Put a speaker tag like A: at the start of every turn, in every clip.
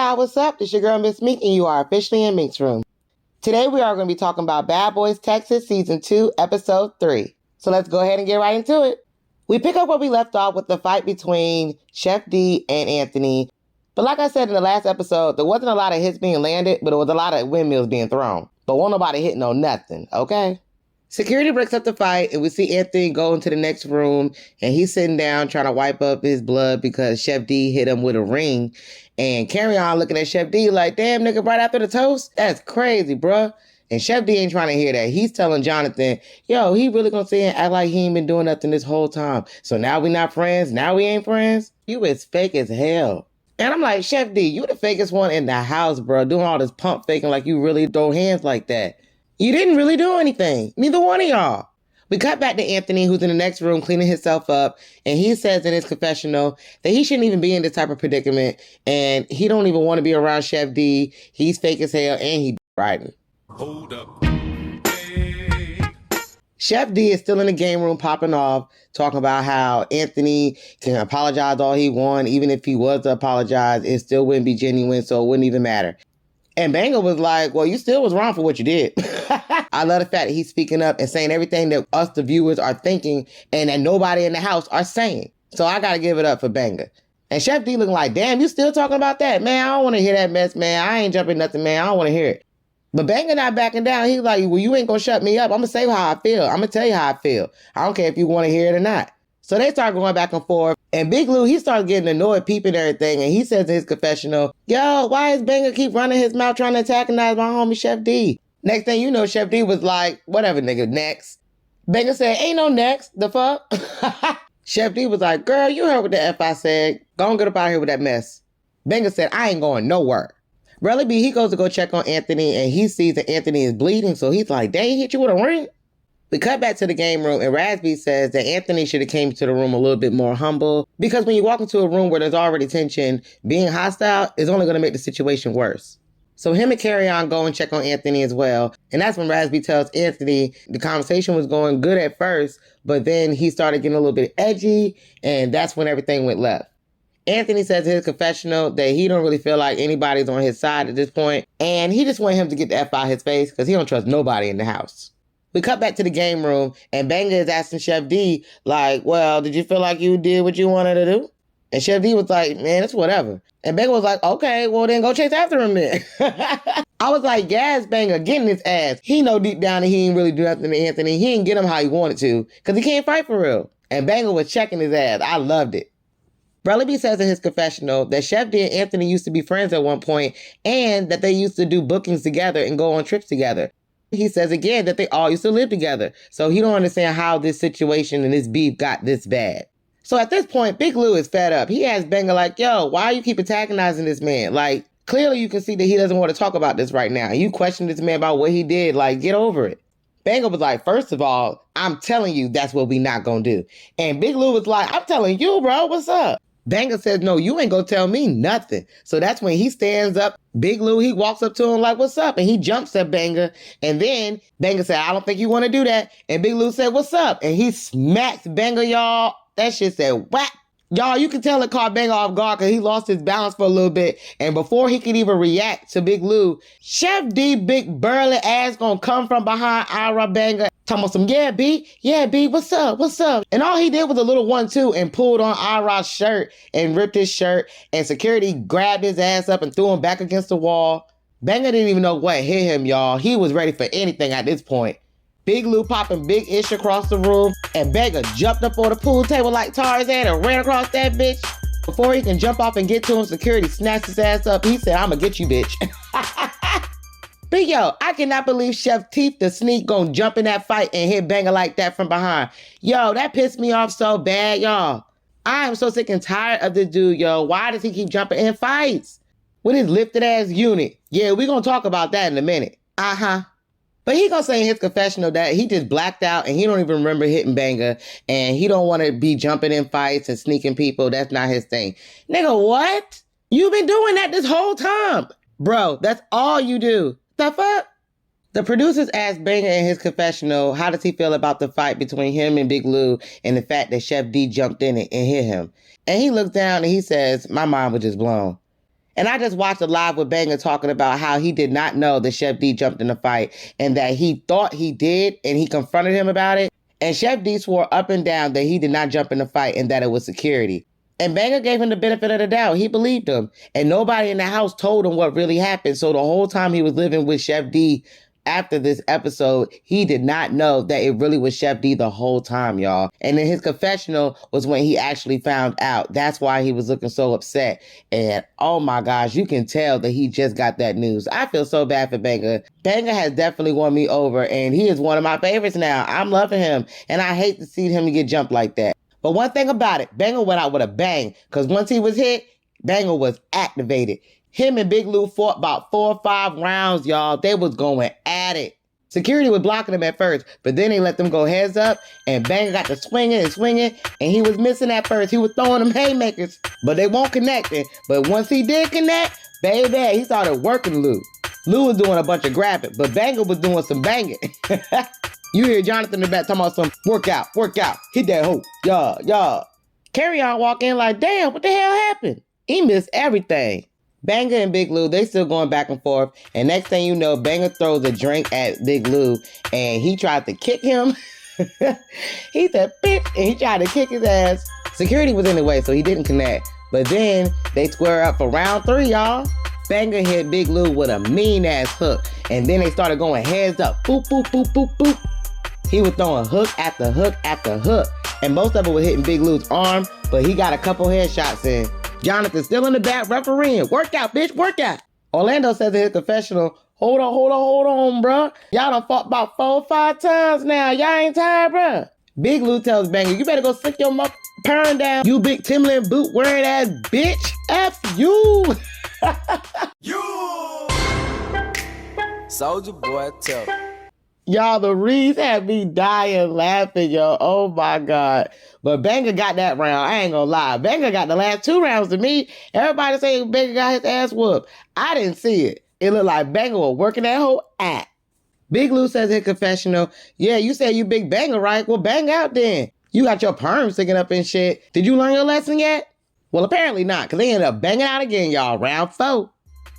A: y'all, what's up? It's your girl, Miss Meek, and you are officially in Meek's Room. Today we are going to be talking about Bad Boys Texas Season 2, Episode 3. So let's go ahead and get right into it. We pick up where we left off with the fight between Chef D and Anthony. But like I said in the last episode, there wasn't a lot of hits being landed, but there was a lot of windmills being thrown. But won't nobody hitting on nothing, okay? Security breaks up the fight, and we see Anthony go into the next room, and he's sitting down trying to wipe up his blood because Chef D hit him with a ring. And Carry On looking at Chef D like, damn, nigga, right after the toast? That's crazy, bruh. And Chef D ain't trying to hear that. He's telling Jonathan, yo, he really gonna sit and act like he ain't been doing nothing this whole time. So now we not friends? Now we ain't friends? You is fake as hell. And I'm like, Chef D, you the fakest one in the house, bro, doing all this pump faking like you really throw hands like that. You didn't really do anything. Neither one of y'all. We cut back to Anthony, who's in the next room cleaning himself up, and he says in his confessional that he shouldn't even be in this type of predicament, and he don't even want to be around Chef D. He's fake as hell, and he riding.
B: Hold up. Hey.
A: Chef D is still in the game room popping off, talking about how Anthony can apologize all he wants. Even if he was to apologize, it still wouldn't be genuine, so it wouldn't even matter. And Banger was like, well, you still was wrong for what you did. I love the fact that he's speaking up and saying everything that us, the viewers, are thinking and that nobody in the house are saying. So I got to give it up for Banger. And Chef D looking like, damn, you still talking about that? Man, I don't want to hear that mess, man. I ain't jumping nothing, man. I don't want to hear it. But Banger not backing down. He's like, well, you ain't going to shut me up. I'm going to say how I feel. I'm going to tell you how I feel. I don't care if you want to hear it or not. So they start going back and forth. And Big Lou, he starts getting annoyed, peeping everything. And he says in his confessional, yo, why is Banger keep running his mouth trying to antagonize my homie Chef D? Next thing you know, Chef D was like, whatever, nigga, next. Banger said, ain't no next. The fuck? Chef D was like, girl, you heard what the F I said. Go and get up out of here with that mess. Banger said, I ain't going nowhere. Relly B, he goes to go check on Anthony, and he sees that Anthony is bleeding. So he's like, dang, he hit you with a ring? We cut back to the game room, and Raspy says that Anthony should have came to the room a little bit more humble, because when you walk into a room where there's already tension, being hostile is only going to make the situation worse. So him and Carry On go and check on Anthony as well, and that's when Raspy tells Anthony the conversation was going good at first, but then he started getting a little bit edgy, and that's when everything went left. Anthony says in his confessional that he don't really feel like anybody's on his side at this point, and he just want him to get the F out of his face because he don't trust nobody in the house. We cut back to the game room, and Banger is asking Chef D, like, well, did you feel like you did what you wanted to do? And Chef D was like, man, it's whatever. And Banger was like, okay, well, then go chase after him then. I was like, yes, Banger, getting his ass. He know deep down that he ain't really do nothing to Anthony. He didn't get him how he wanted to, because he can't fight for real. And Banger was checking his ass. I loved it. Relly B says in his confessional that Chef D and Anthony used to be friends at one point, and that they used to do bookings together and go on trips together. He says again that they all used to live together. So he don't understand how this situation and this beef got this bad. So at this point, Big Lou is fed up. He asks Banger like, yo, why you keep antagonizing this man? Like, clearly you can see that he doesn't want to talk about this right now. You question this man about what he did. Like, get over it. Banger was like, first of all, I'm telling you that's what we not gonna do. And Big Lou was like, I'm telling you, bro, what's up? Banger says, no, you ain't gonna tell me nothing. So that's when he stands up. Big Lou, he walks up to him like, what's up? And he jumps at Banger. And then Banger said, I don't think you want to do that. And Big Lou said, what's up? And he smacks Banger, y'all. That shit said, whack. Y'all, you can tell it caught Banger off guard because he lost his balance for a little bit. And before he could even react to Big Lou, Chef D, big burly ass gonna come from behind Ira Banger. Talking about some, yeah, B, what's up, what's up? And all he did was a little 1-2 and pulled on Ira's shirt and ripped his shirt. And security grabbed his ass up and threw him back against the wall. Banger didn't even know what hit him, y'all. He was ready for anything at this point. Big Lou popping big ish across the room, and Banger jumped up on the pool table like Tarzan and ran across that bitch. Before he can jump off and get to him, security snatched his ass up. He said, I'ma get you, bitch. But yo, I cannot believe Chef Teeth the Sneak gonna jump in that fight and hit Banger like that from behind. Yo, that pissed me off so bad, y'all. I am so sick and tired of this dude, yo. Why does he keep jumping in fights? With his lifted ass unit. Yeah, we gonna talk about that in a minute. But he gonna say in his confessional that he just blacked out and he don't even remember hitting Banger, and he don't want to be jumping in fights and sneaking people. That's not his thing. Nigga, what? You've been doing that this whole time. Bro, that's all you do. The fuck? The producers asked Banger in his confessional, how does he feel about the fight between him and Big Lou and the fact that Chef D jumped in it and hit him. And he looks down and he says, my mind was just blown. And I just watched a live with Banger talking about how he did not know that Chef D jumped in the fight and that he thought he did and he confronted him about it. And Chef D swore up and down that he did not jump in the fight and that it was security. And Banger gave him the benefit of the doubt. He believed him. And nobody in the house told him what really happened. So the whole time he was living with Chef D after this episode, he did not know that it really was Chef D the whole time, y'all. And then his confessional was when he actually found out. That's why he was looking so upset. And oh my gosh, you can tell that he just got that news. I feel so bad for Banger. Banger has definitely won me over, and he is one of my favorites now. I'm loving him, and I hate to see him get jumped like that. But one thing about it, Banger went out with a bang, because once he was hit, Banger was activated. Him and Big Lou fought about 4 or 5 rounds, y'all. They was going at it. Security was blocking them at first, but then they let them go heads up, and Banger got to swinging, and he was missing at first. He was throwing them haymakers, but they won't connect it. But once he did connect, baby, he started working Lou. Lou was doing a bunch of grabbing, but Banger was doing some banging. You hear Jonathan in the back talking about some work out, hit that hoe, yeah. Carry on walk in like, damn, what the hell happened? He missed everything. Banger and Big Lou, they still going back and forth. And next thing you know, Banger throws a drink at Big Lou and he tried to kick him. He said, bitch, and he tried to kick his ass. Security was in the way, so he didn't connect. But then they square up for round 3, y'all. Banger hit Big Lou with a mean-ass hook. And then they started going heads up. Boop, boop, boop, boop, boop. He was throwing hook after hook after hook. And most of it was hitting Big Lou's arm, but he got a couple headshots in. Jonathan still in the back refereeing. Work out, bitch, work out. Orlando says in his confessional, hold on, bruh. Y'all done fought about 4 or 5 times now. Y'all ain't tired, bruh. Big Lou tells Banger, you better go stick your purn down, you big Timberland boot wearing ass bitch. F you.
B: You!
C: Soldier boy, tell.
A: Y'all, the Reeds had me dying laughing, yo. Oh my God. But Banger got that round. I ain't gonna lie. Banger got the last 2 rounds to me. Everybody saying Banger got his ass whooped. I didn't see it. It looked like Banger was working that whole act. Big Lou says in confessional, yeah, you said you big Banger, right? Well, bang out then. You got your perm sticking up and shit. Did you learn your lesson yet? Well, apparently not, because they ended up banging out again, y'all. Round 4.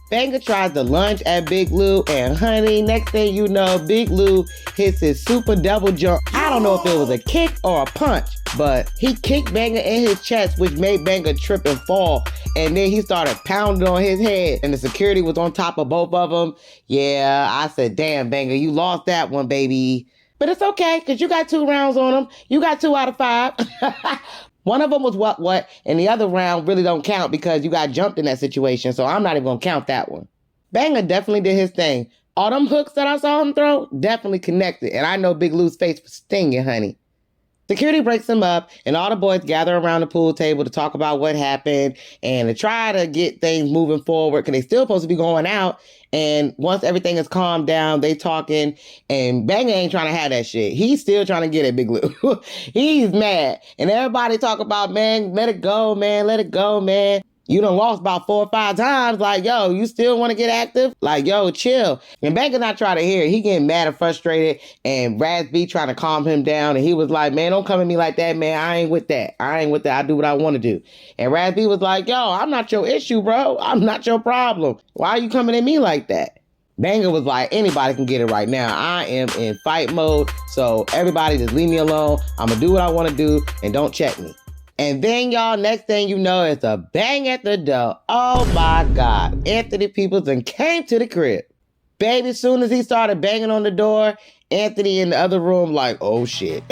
A: Banger tries to lunge at Big Lou, and honey, next thing you know, Big Lou hits his super double jump. I don't know if it was a kick or a punch, but he kicked Banger in his chest, which made Banger trip and fall. And then he started pounding on his head, and the security was on top of both of them. Yeah, I said, damn, Banger, you lost that one, baby. But it's okay, because you got 2 rounds on him. You got 2 out of 5. One of them was what, and the other round really don't count because you got jumped in that situation, so I'm not even going to count that one. Banger definitely did his thing. All them hooks that I saw him throw definitely connected, and I know Big Lou's face was stinging, honey. Security breaks him up, and all the boys gather around the pool table to talk about what happened and to try to get things moving forward because they still supposed to be going out. And once everything is calmed down, they talking, and Banger ain't trying to have that shit. He's still trying to get at Big Lou. He's mad. And everybody talk about, man, let it go, man. You done lost about 4 or 5 times. Like, yo, you still want to get active? Like, yo, chill. And Banger not trying to hear it. He getting mad and frustrated, and Raz B trying to calm him down. And he was like, man, don't come at me like that, man. I ain't with that. I do what I want to do. And Raz B was like, yo, I'm not your issue, bro. I'm not your problem. Why are you coming at me like that? Banger was like, anybody can get it right now. I am in fight mode. So everybody just leave me alone. I'm going to do what I want to do, and don't check me. And then, y'all, next thing you know, it's a bang at the door. Oh, my God. Anthony Peoples came to the crib. Baby, as soon as he started banging on the door, Anthony in the other room like, oh, shit.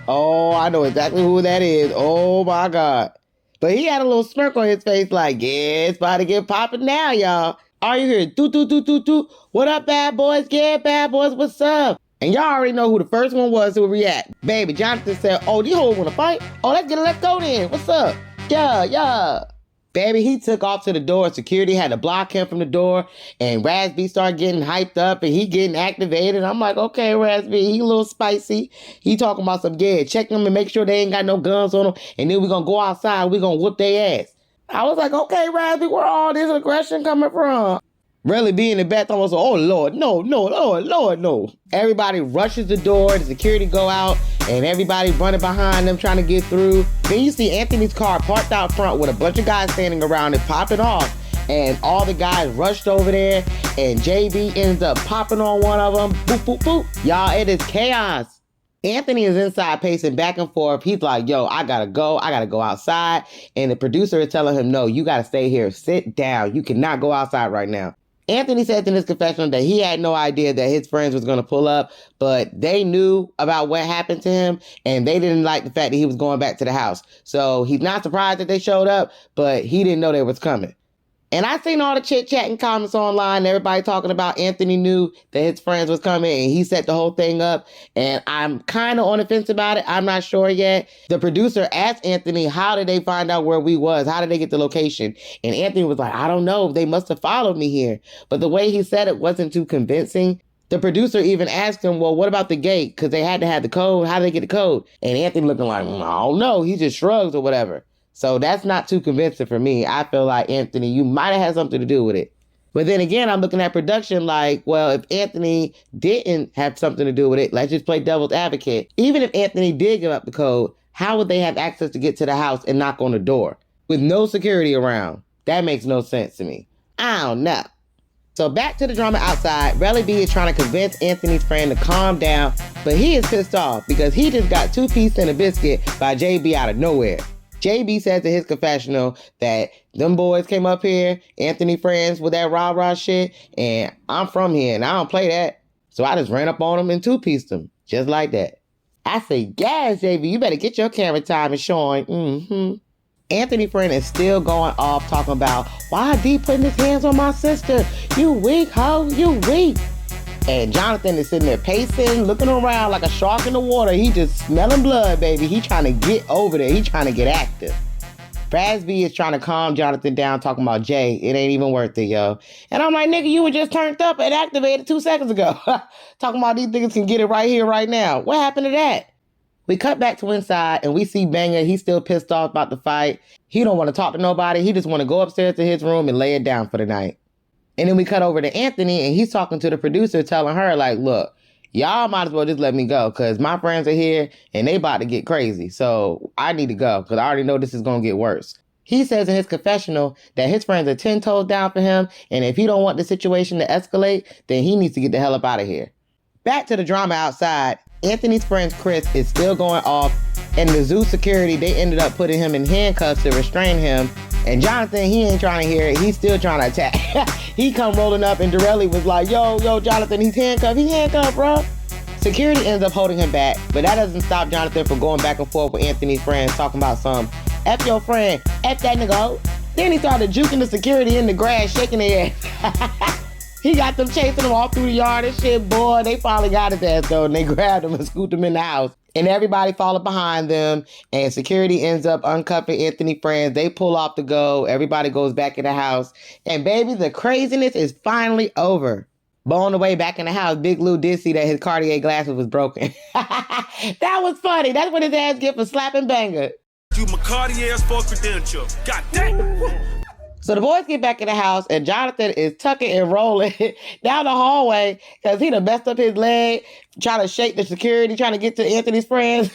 A: Oh, I know exactly who that is. Oh, my God. But he had a little smirk on his face like, yeah, it's about to get popping now, y'all. All you hear, do. What up, bad boys? Yeah, bad boys, what's up? And y'all already know who the first one was to react. Baby, Jonathan said, oh, these hoes want to fight? Oh, let's go then. What's up? Yeah. Baby, he took off to the door. Security had to block him from the door. And Raz B started getting hyped up and he getting activated. I'm like, okay, Raz B, he a little spicy. He talking about some, yeah, check them and make sure they ain't got no guns on them. And then we going to go outside. We going to whoop their ass. I was like, okay, Raz B, where all this aggression coming from? Really be in the bathroom was like, oh, Lord, no, Lord, no. Everybody rushes the door, the security go out, and everybody running behind them trying to get through. Then you see Anthony's car parked out front with a bunch of guys standing around it, popping off. and all the guys rushed over there, and JB ends up popping on one of them. Boop, boop, boop. Y'all, it is chaos. Anthony is inside pacing back and forth. He's like, yo, I gotta go outside. And the producer is telling him, no, you gotta stay here. Sit down. You cannot go outside right now. Anthony said in his confessional that he had no idea that his friends was going to pull up, but they knew about what happened to him, and they didn't like the fact that he was going back to the house. So he's not surprised that they showed up, but he didn't know they was coming. And I seen all the chit-chat and comments online, everybody talking about Anthony knew that his friends was coming and he set the whole thing up. And I'm kind of on the fence about it. I'm not sure yet. The producer asked Anthony, how did they find out where we was? How did they get the location? And Anthony was like, I don't know. They must have followed me here. But the way he said it wasn't too convincing. The producer even asked him, well, what about the gate? Because they had to have the code. How did they get the code? And Anthony looking like, I don't know. He just shrugs or whatever. So that's not too convincing for me. I feel like, Anthony, you might have had something to do with it. But then again, I'm looking at production like, well, if Anthony didn't have something to do with it, let's just play devil's advocate. Even if Anthony did give up the code, how would they have access to get to the house and knock on the door with no security around? That makes no sense to me. I don't know. So back to the drama outside, Relly B is trying to convince Anthony's friend to calm down, but he is pissed off because he just got 2 pieces and a biscuit by JB out of nowhere. JB says in his confessional that them boys came up here, Anthony friends with that rah-rah shit, and I'm from here and I don't play that. So I just ran up on them and 2-pieced them, just like that. I say, gas, JB, you better get your camera time and showing. Anthony friend is still going off talking about, why D putting his hands on my sister? You weak, ho, you weak. And Jonathan is sitting there pacing, looking around like a shark in the water. He just smelling blood, baby. He trying to get over there. He trying to get active. Raz B is trying to calm Jonathan down, talking about Jay. It ain't even worth it, yo. And I'm like, nigga, you were just turned up and activated 2 seconds ago. Talking about these niggas can get it right here, right now. What happened to that? We cut back to inside and we see Banger. He's still pissed off about the fight. He don't want to talk to nobody. He just want to go upstairs to his room and lay it down for the night. And then we cut over to Anthony and he's talking to the producer, telling her like, look, y'all might as well just let me go because my friends are here and they about to get crazy. So I need to go because I already know this is going to get worse. He says in his confessional that his friends are 10 toes down for him. And if he don't want the situation to escalate, then he needs to get the hell up out of here. Back to the drama outside. Anthony's friend Chris is still going off. And the zoo security, they ended up putting him in handcuffs to restrain him. And Jonathan, he ain't trying to hear it. He's still trying to attack. He come rolling up and Dorelli was like, yo, Jonathan, he's handcuffed, bro. Security ends up holding him back, but that doesn't stop Jonathan from going back and forth with Anthony's friends, talking about some, F your friend, F that nigga. Then he started juking the security in the grass, shaking their ass. He got them chasing him all through the yard and shit, boy. They finally got his ass though, and they grabbed him and scooped him in the house. And everybody followed behind them, and security ends up uncuffing Anthony's friends. They pull off to go. Everybody goes back in the house. And baby, the craziness is finally over. But on the way back in the house, Big Lou did see that his Cartier glasses was broken. That was funny. That's what his ass get for slapping Banger.
B: You my Cartier's for credential. God damn.
A: So the boys get back in the house and Jonathan is tucking and rolling down the hallway because he done messed up his leg, trying to shake the security, trying to get to Anthony's friends.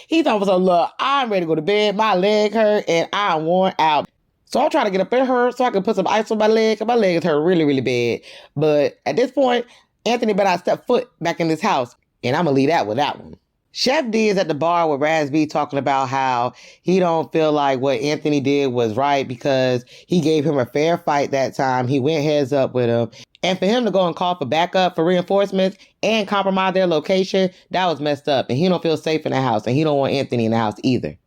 A: He's almost like, look, I'm ready to go to bed. My leg hurt and I'm worn out. So I'm trying to get up in her so I can put some ice on my leg because my leg is hurt really, really bad. But at this point, Anthony better not step foot back in this house. And I'm going to leave that with that one. Chef D is at the bar with Raz B talking about how he don't feel like what Anthony did was right because he gave him a fair fight that time. He went heads up with him. And for him to go and call for backup, for reinforcements, and compromise their location, that was messed up. And he don't feel safe in the house. And he don't want Anthony in the house either.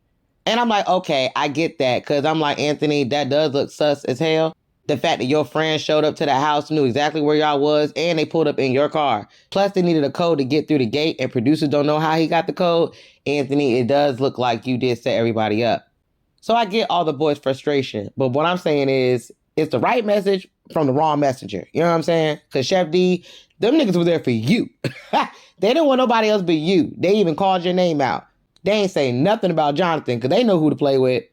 A: And I'm like, okay, I get that. Because I'm like, Anthony, that does look sus as hell. The fact that your friend showed up to the house, knew exactly where y'all was, and they pulled up in your car. Plus, they needed a code to get through the gate, and producers don't know how he got the code. Anthony, it does look like you did set everybody up. So I get all the boys' frustration. But what I'm saying is, it's the right message from the wrong messenger. You know what I'm saying? Because Chef D, them niggas were there for you. They didn't want nobody else but you. They even called your name out. They ain't saying nothing about Jonathan because they know who to play with.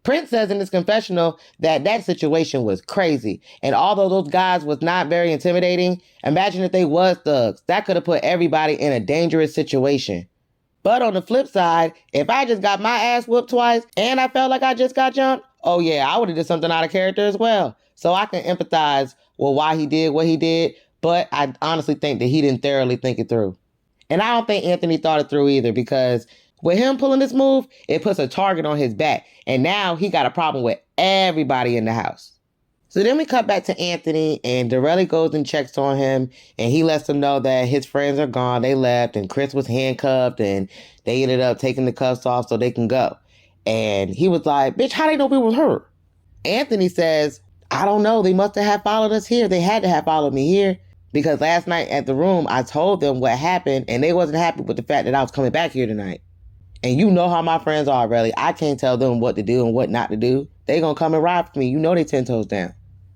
A: Prince says in his confessional that situation was crazy. And although those guys was not very intimidating, imagine if they was thugs. That could have put everybody in a dangerous situation. But on the flip side, if I just got my ass whooped twice and I felt like I just got jumped, oh yeah, I would have did something out of character as well. So I can empathize with why he did what he did, but I honestly think that he didn't thoroughly think it through. And I don't think Anthony thought it through either, because with him pulling this move, it puts a target on his back. And now he got a problem with everybody in the house. So then we cut back to Anthony, and Darrelly goes and checks on him, and he lets them know that his friends are gone. They left, and Chris was handcuffed, and they ended up taking the cuffs off so they can go. And he was like, bitch, how they know we was her? Anthony says, I don't know. They must have followed us here. They had to have followed me here. Because last night at the room, I told them what happened, and they wasn't happy with the fact that I was coming back here tonight. And you know how my friends are, really. I can't tell them what to do and what not to do. They gonna come and ride for me. You know they 10 toes down.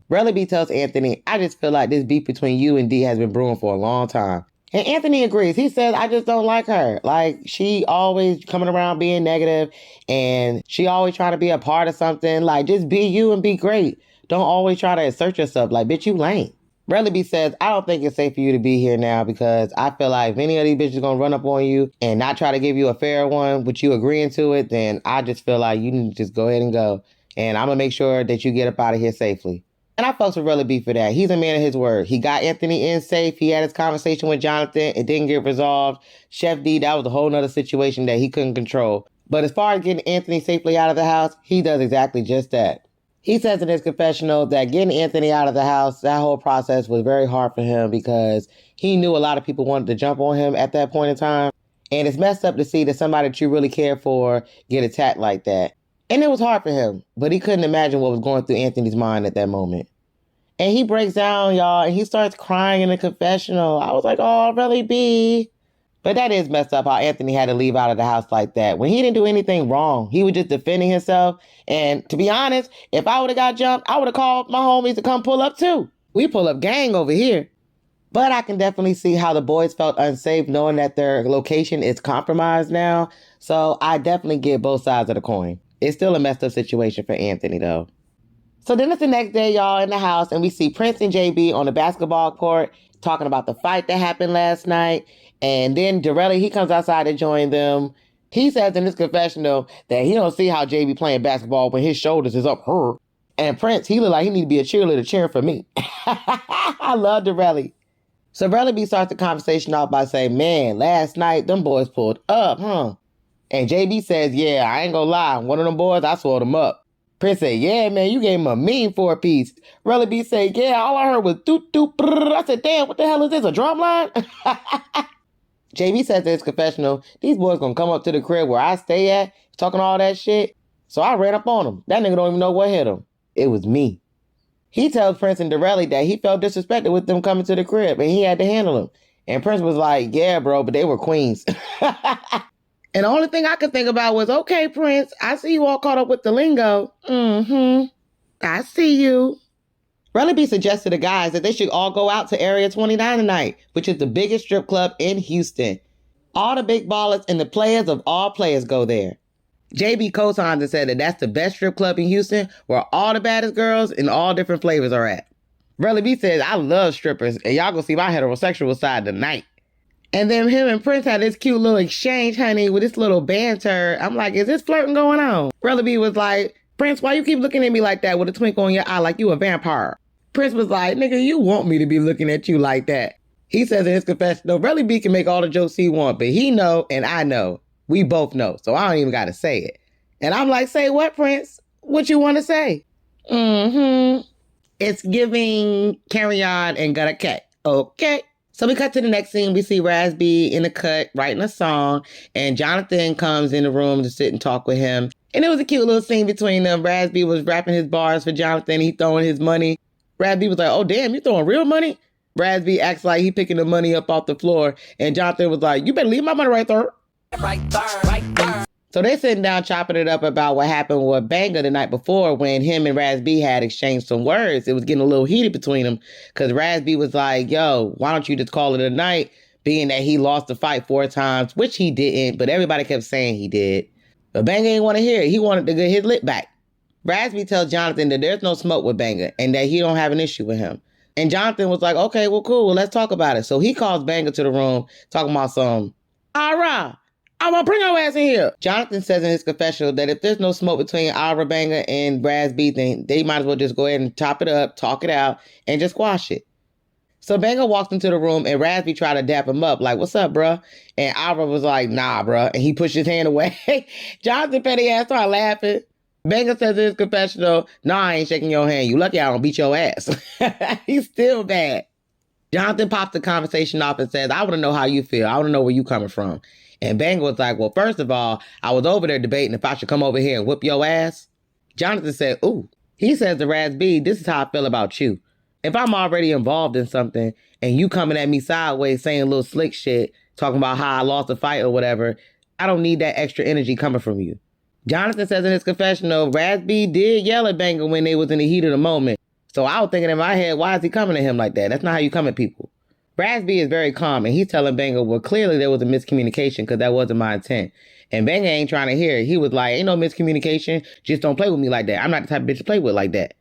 A: Relly B tells Anthony, I just feel like this beef between you and D has been brewing for a long time. And Anthony agrees. He says, I just don't like her. Like, she always coming around being negative, and she always trying to be a part of something. Like, just be you and be great. Don't always try to assert yourself. Like, bitch, you lame. Relly B says, I don't think it's safe for you to be here now, because I feel like if any of these bitches gonna run up on you and not try to give you a fair one, with you agreeing to it, then I just feel like you need to just go ahead and go. And I'm gonna make sure that you get up out of here safely. And I fucks with Relly B for that. He's a man of his word. He got Anthony in safe. He had his conversation with Jonathan. It didn't get resolved. Chef D, that was a whole nother situation that he couldn't control. But as far as getting Anthony safely out of the house, he does exactly just that. He says in his confessional that getting Anthony out of the house, that whole process was very hard for him, because he knew a lot of people wanted to jump on him at that point in time. And it's messed up to see that somebody that you really care for get attacked like that. And it was hard for him, but he couldn't imagine what was going through Anthony's mind at that moment. And he breaks down, y'all, and he starts crying in the confessional. I was like, oh, Relly B. But that is messed up how Anthony had to leave out of the house like that. When he didn't do anything wrong, he was just defending himself. And to be honest, if I would have got jumped, I would have called my homies to come pull up too. We pull up gang over here. But I can definitely see how the boys felt unsafe knowing that their location is compromised now. So I definitely get both sides of the coin. It's still a messed up situation for Anthony, though. So then it's the next day, y'all, in the house, and we see Prince and JB on the basketball court talking about the fight that happened last night. And then Darrelly, he comes outside to join them. He says in his confessional that he don't see how JB playing basketball when his shoulders is up her. And Prince, he look like he need to be a cheerleader cheering for me. I love Darrelly. So Relly B starts the conversation off by saying, man, last night, them boys pulled up, huh? And JB says, yeah, I ain't gonna lie. One of them boys, I swore them up. Prince said, yeah, man, you gave him a mean 4-piece. Relly B said, yeah, all I heard was doot, doot, brrr. I said, damn, what the hell is this, a drum line? JB says in his confessional, these boys gonna come up to the crib where I stay at, talking all that shit. So I ran up on him. That nigga don't even know what hit him. It was me. He tells Prince and Darrelly that he felt disrespected with them coming to the crib, and he had to handle them. And Prince was like, yeah, bro, but they were queens. And the only thing I could think about was, okay, Prince, I see you all caught up with the lingo. I see you. Relly B suggested to the guys that they should all go out to Area 29 tonight, which is the biggest strip club in Houston. All the big ballers and the players of all players go there. JB co-signed and said that that's the best strip club in Houston, where all the baddest girls in all different flavors are at. Relly B says, I love strippers, and y'all gonna see my heterosexual side tonight. And then him and Prince had this cute little exchange, honey, with this little banter. I'm like, is this flirting going on? Relly B was like, Prince, why you keep looking at me like that with a twinkle in your eye like you a vampire? Prince was like, nigga, you want me to be looking at you like that. He says in his confessional, Relly B can make all the jokes he want, but he know and I know. We both know, so I don't even gotta say it. And I'm like, say what, Prince? What you want to say? It's giving Carry On and Got a Cat. Okay. So we cut to the next scene. We see Raz B in the cut writing a song, and Jonathan comes in the room to sit and talk with him. And it was a cute little scene between them. Raz B was rapping his bars for Jonathan. He throwing his money. Raz B was like, oh, damn, you throwing real money? Raz B acts like he picking the money up off the floor. And Jonathan was like, you better leave my money right there. Right there. So they sitting down chopping it up about what happened with Banga the night before when him and Raz B had exchanged some words. It was getting a little heated between them because Raz B was like, yo, why don't you just call it a night, being that he lost the fight 4 times, which he didn't, but everybody kept saying he did. But Banga didn't want to hear it. He wanted to get his lip back. Raz B tells Jonathan that there's no smoke with Banga and that he don't have an issue with him. And Jonathan was like, okay, well, cool. Well, let's talk about it. So he calls Banga to the room talking about some, all right. I'm gonna bring your ass in here. Jonathan says in his confessional that if there's no smoke between Ira Banger and Raz B, then they might as well just go ahead and top it up, talk it out, and just squash it. So Banger walks into the room and Raz B tried to dap him up, like, what's up, bruh? And Ira was like, nah, bruh. And he pushed his hand away. Jonathan petty ass started laughing. Banger says in his confessional, nah, I ain't shaking your hand. You lucky I don't beat your ass. He's still bad. Jonathan pops the conversation off and says, I want to know how you feel. I want to know where you coming from. And Banger was like, well, first of all, I was over there debating if I should come over here and whip your ass. Jonathan said, ooh. He says to Raz B, this is how I feel about you. If I'm already involved in something and you coming at me sideways saying little slick shit, talking about how I lost a fight or whatever, I don't need that extra energy coming from you. Jonathan says in his confessional, Raz B did yell at Banger when they was in the heat of the moment. So I was thinking in my head, why is he coming at him like that? That's not how you come at people. Raz B is very calm, and he's telling Banger, well, clearly there was a miscommunication because that wasn't my intent. And Banger ain't trying to hear it. He was like, ain't no miscommunication. Just don't play with me like that. I'm not the type of bitch to play with like that.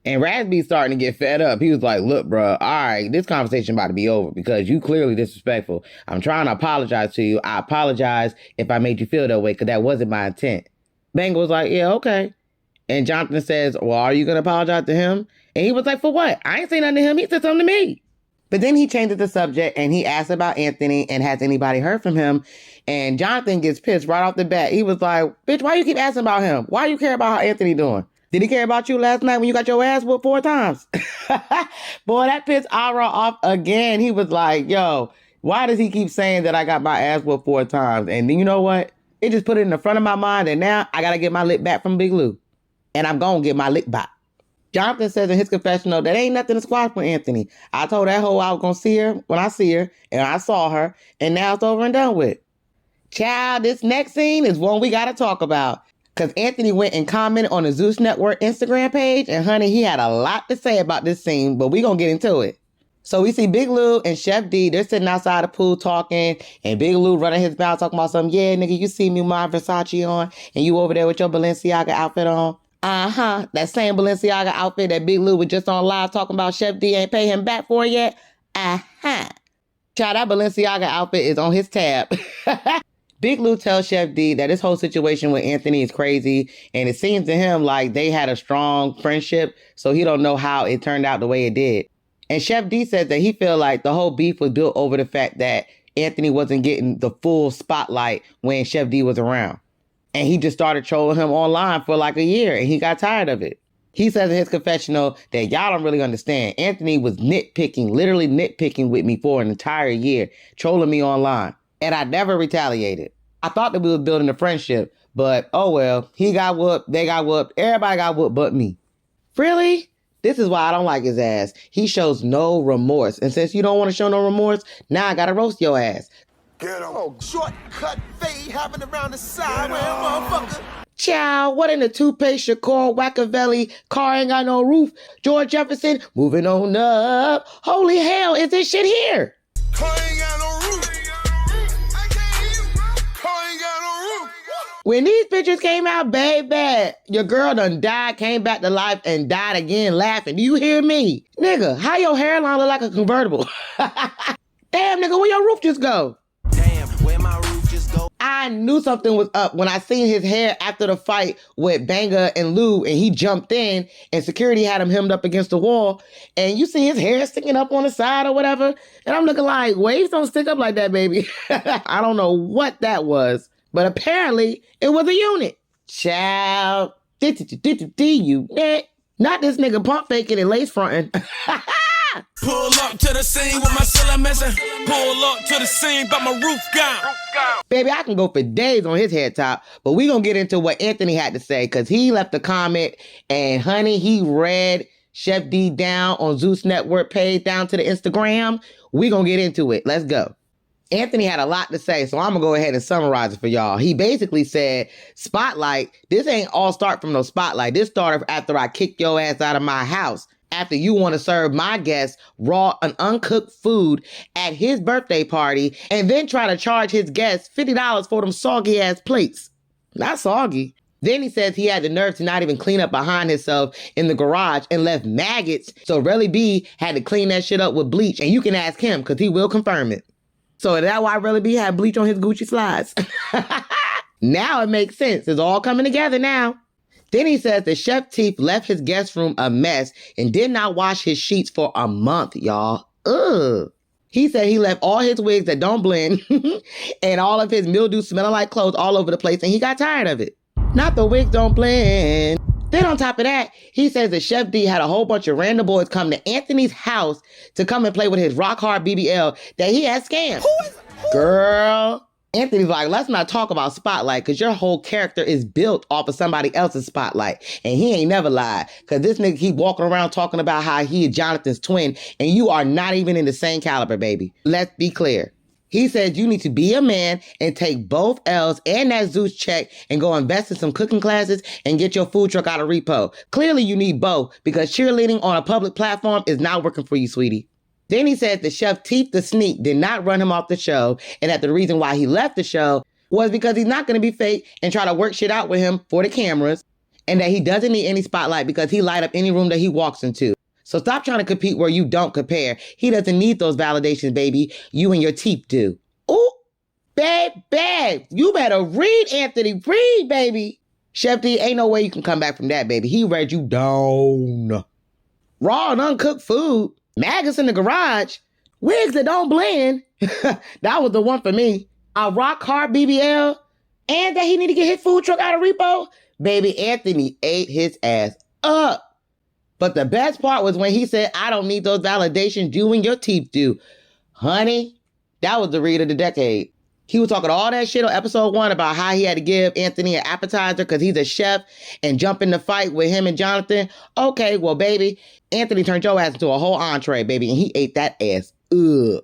A: And Raz B's starting to get fed up. He was like, look, bro, all right, this conversation about to be over because you clearly disrespectful. I'm trying to apologize to you. I apologize if I made you feel that way because that wasn't my intent. Banger was like, yeah, okay. And Jonathan says, well, are you going to apologize to him? And he was like, for what? I ain't saying nothing to him. He said something to me. But then he changes the subject and he asks about Anthony and has anybody heard from him? And Jonathan gets pissed right off the bat. He was like, bitch, why you keep asking about him? Why you care about how Anthony doing? Did he care about you last night when you got your ass whooped 4 times? Boy, that pissed Ira off again. He was like, yo, why does he keep saying that I got my ass whooped 4 times? And then you know what? It just put it in the front of my mind and now I got to get my lick back from Big Lou. And I'm going to get my lick back. Jonathan says in his confessional that ain't nothing to squash with Anthony. I told that hoe I was going to see her when I see her, and I saw her, and now it's over and done with. Child, this next scene is one we got to talk about. Because Anthony went and commented on the Zeus Network Instagram page, and honey, he had a lot to say about this scene, but we going to get into it. So we see Big Lou and Chef D, they're sitting outside the pool talking, and Big Lou running his mouth talking about something, yeah, nigga, you see me with my Versace on, and you over there with your Balenciaga outfit on. Uh-huh, that same Balenciaga outfit that Big Lou was just on live talking about Chef D ain't pay him back for yet. Uh-huh. Child, that Balenciaga outfit is on his tab. Big Lou tells Chef D that this whole situation with Anthony is crazy, and it seems to him like they had a strong friendship, so he don't know how it turned out the way it did. And Chef D says that he feel like the whole beef was built over the fact that Anthony wasn't getting the full spotlight when Chef D was around. And he just started trolling him online for like a year, and he got tired of it. He says in his confessional that y'all don't really understand. Anthony was literally nitpicking with me for an entire year, trolling me online. And I never retaliated. I thought that we was building a friendship, but oh well, he got whooped, they got whooped, everybody got whooped but me. Really? This is why I don't like his ass. He shows no remorse. And since you don't want to show no remorse, now I gotta roast your ass.
D: Get him. Oh, shortcut fade happening around the side, motherfucker.
A: Child, what in the toothpaste, Shakur, Wackavelli, car ain't got no roof, George Jefferson, moving on up. Holy hell, is this shit here?
D: Car ain't got no roof. I can't hear you, bro. Car ain't got no roof.
A: When these pictures came out, baby, your girl done died, came back to life, and died again laughing. Do you hear me? Nigga, how your hairline look like a convertible? Damn, nigga, where your roof just go?
C: Damn, where my roof just go?
A: I knew something was up when I seen his hair after the fight with Banger and Lou, and he jumped in, and security had him hemmed up against the wall, and you see his hair sticking up on the side or whatever, and I'm looking like, waves don't stick up like that, baby. I don't know what that was, but apparently it was a unit. Child, you not this nigga pump faking and lace fronting.
B: Pull up to the scene with my cellar messing. Pull up to the scene, but my roof gone.
A: Baby, I can go for days on his head top, but we gonna get into what Anthony had to say, because he left a comment, and honey, he read Chef D down on Zeus Network page down to the Instagram. We gonna get into it. Let's go. Anthony had a lot to say, so I'm gonna go ahead and summarize it for y'all. He basically said, Spotlight, this ain't all start from no Spotlight. This started after I kicked your ass out of my house. After you want to serve my guests raw and uncooked food at his birthday party and then try to charge his guests $50 for them soggy ass plates. Not soggy. Then he says he had the nerve to not even clean up behind himself in the garage and left maggots. So Relly B had to clean that shit up with bleach, and you can ask him because he will confirm it. So is that why Relly B had bleach on his Gucci slides? Now it makes sense. It's all coming together now. Then he says that Chef Teef left his guest room a mess and did not wash his sheets for a month, y'all. Ugh. He said he left all his wigs that don't blend and all of his mildew smelling like clothes all over the place, and he got tired of it. Not the wigs don't blend. Then on top of that, he says that Chef D had a whole bunch of random boys come to Anthony's house to come and play with his rock hard BBL that he had scammed. Girl. Anthony's like, let's not talk about Spotlight, because your whole character is built off of somebody else's Spotlight. And he ain't never lied, because this nigga keep walking around talking about how he is Jonathan's twin, and you are not even in the same caliber, baby. Let's be clear. He said you need to be a man and take both L's and that Zeus check and go invest in some cooking classes and get your food truck out of repo. Clearly you need both, because cheerleading on a public platform is not working for you, sweetie. Then he said that Chef Teef the Sneak did not run him off the show, and that the reason why he left the show was because he's not going to be fake and try to work shit out with him for the cameras, and that he doesn't need any spotlight because he light up any room that he walks into. So stop trying to compete where you don't compare. He doesn't need those validations, baby. You and your Teef do. Ooh, babe, you better read, Anthony. Read, baby. Chef D, ain't no way you can come back from that, baby. He read you down. Raw and uncooked food. Maggots in the garage, wigs that don't blend. That was the one for me. A rock hard BBL, and that he need to get his food truck out of repo. Baby, Anthony ate his ass up. But the best part was when he said, I don't need those validations you and your Teef do. Honey, that was the read of the decade. He was talking all that shit on episode 1 about how he had to give Anthony an appetizer because he's a chef and jump in the fight with him and Jonathan. Okay, well, baby, Anthony turned your ass into a whole entree, baby, and he ate that ass. Ugh.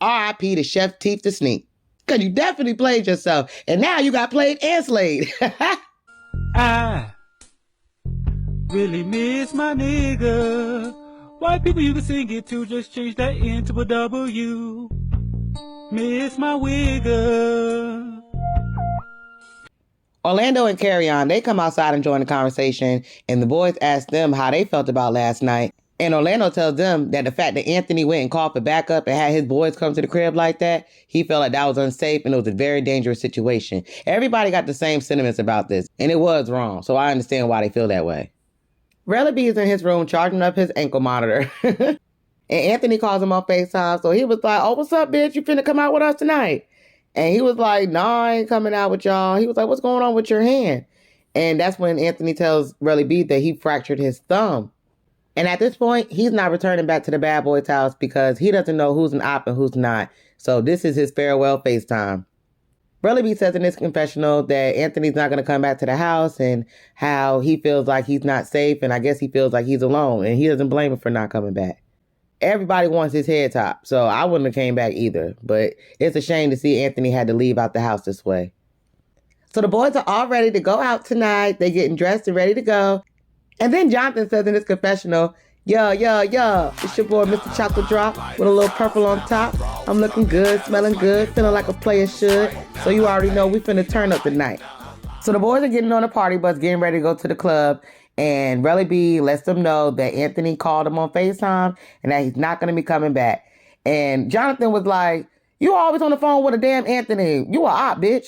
A: R.I.P. to Chef Teef the Sneak. Because you definitely played yourself, and now you got played and slayed.
E: I really miss my nigga. White people you can sing it to, just change that into a W. Miss my wigger.
A: Orlando and Carry-On, they come outside and join the conversation, and the boys ask them how they felt about last night. And Orlando tells them that the fact that Anthony went and called for backup and had his boys come to the crib like that, he felt like that was unsafe and it was a very dangerous situation. Everybody got the same sentiments about this, and it was wrong, so I understand why they feel that way. Relly B is in his room charging up his ankle monitor. And Anthony calls him on FaceTime, so he was like, oh, what's up, bitch? You finna come out with us tonight? And he was like, nah, I ain't coming out with y'all. He was like, what's going on with your hand? And that's when Anthony tells Relly B that he fractured his thumb. And at this point, he's not returning back to the bad boy's house because he doesn't know who's an op and who's not. So this is his farewell FaceTime. Relly B says in his confessional that Anthony's not going to come back to the house and how he feels like he's not safe, and I guess he feels like he's alone, and he doesn't blame him for not coming back. Everybody wants his head top, so I wouldn't have came back either. But it's a shame to see Anthony had to leave out the house this way. So the boys are all ready to go out tonight. They're getting dressed and ready to go. And then Jonathan says in his confessional, yo, it's your boy Mr. Chocolate Drop with a little purple on top. I'm looking good, smelling good, feeling like a player should. So you already know we finna turn up tonight. So the boys are getting on a party bus, getting ready to go to the club. And Relly B lets them know that Anthony called him on FaceTime and that he's not going to be coming back. And Jonathan was like, you always on the phone with a damn Anthony. You a op, bitch.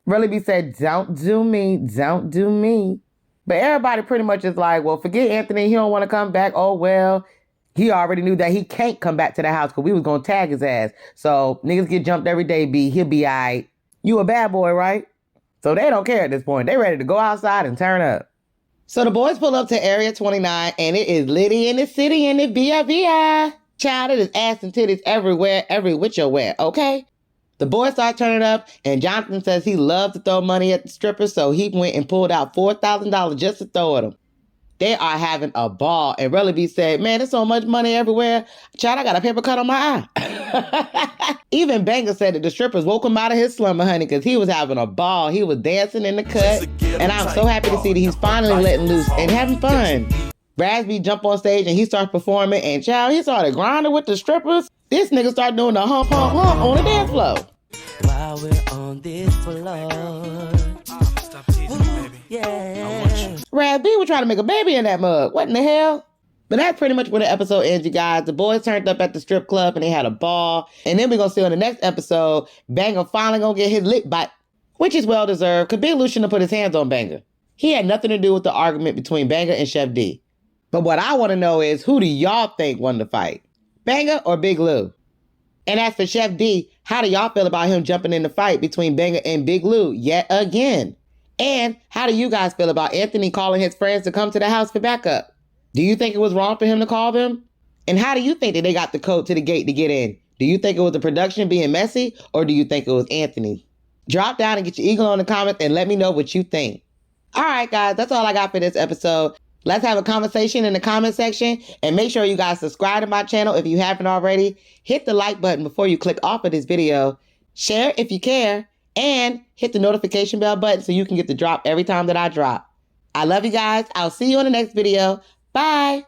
A: Relly B said, don't do me. But everybody pretty much is like, well, forget Anthony. He don't want to come back. Oh, well, he already knew that he can't come back to the house because we was going to tag his ass. So niggas get jumped every day, B. He'll be all right. You a bad boy, right? So they don't care at this point. They ready to go outside and turn up. So the boys pull up to Area 29, and it is litty in the city, and it B.I.B.I. Child, it is ass and titties everywhere, every which your way, okay? The boys start turning up, and Jonathan says he loves to throw money at the strippers, so he went and pulled out $4,000 just to throw at them. They are having a ball, and Relly B said, man, there's so much money everywhere. Child, I got a paper cut on my eye. Even Banger said that the strippers woke him out of his slumber, honey, because he was having a ball. He was dancing in the cut, and I'm so happy to see that he's finally letting loose and having fun. Raspy jumped on stage, and he starts performing, and child, he started grinding with the strippers. This nigga started doing the hump on the dance floor.
C: While we're on this floor.
B: Stop teasing me, baby.
C: Yeah.
A: Raspy was trying to make a baby in that mug. What in the hell? But that's pretty much where the episode ends, you guys. The boys turned up at the strip club and they had a ball. And then we're going to see on the next episode, Banger finally going to get his lip bite, which is well deserved because Big Lou shouldn't have put his hands on Banger. He had nothing to do with the argument between Banger and Chef D. But what I want to know is, who do y'all think won the fight? Banger or Big Lou? And as for Chef D, how do y'all feel about him jumping in the fight between Banger and Big Lou yet again? And how do you guys feel about Anthony calling his friends to come to the house for backup? Do you think it was wrong for him to call them? And how do you think that they got the code to the gate to get in? Do you think it was the production being messy, or do you think it was Anthony? Drop down and get your eagle on the comments and let me know what you think. All right, guys, that's all I got for this episode. Let's have a conversation in the comment section, and make sure you guys subscribe to my channel if you haven't already. Hit the like button before you click off of this video. Share if you care, and hit the notification bell button so you can get the drop every time that I drop. I love you guys. I'll see you in the next video. Bye.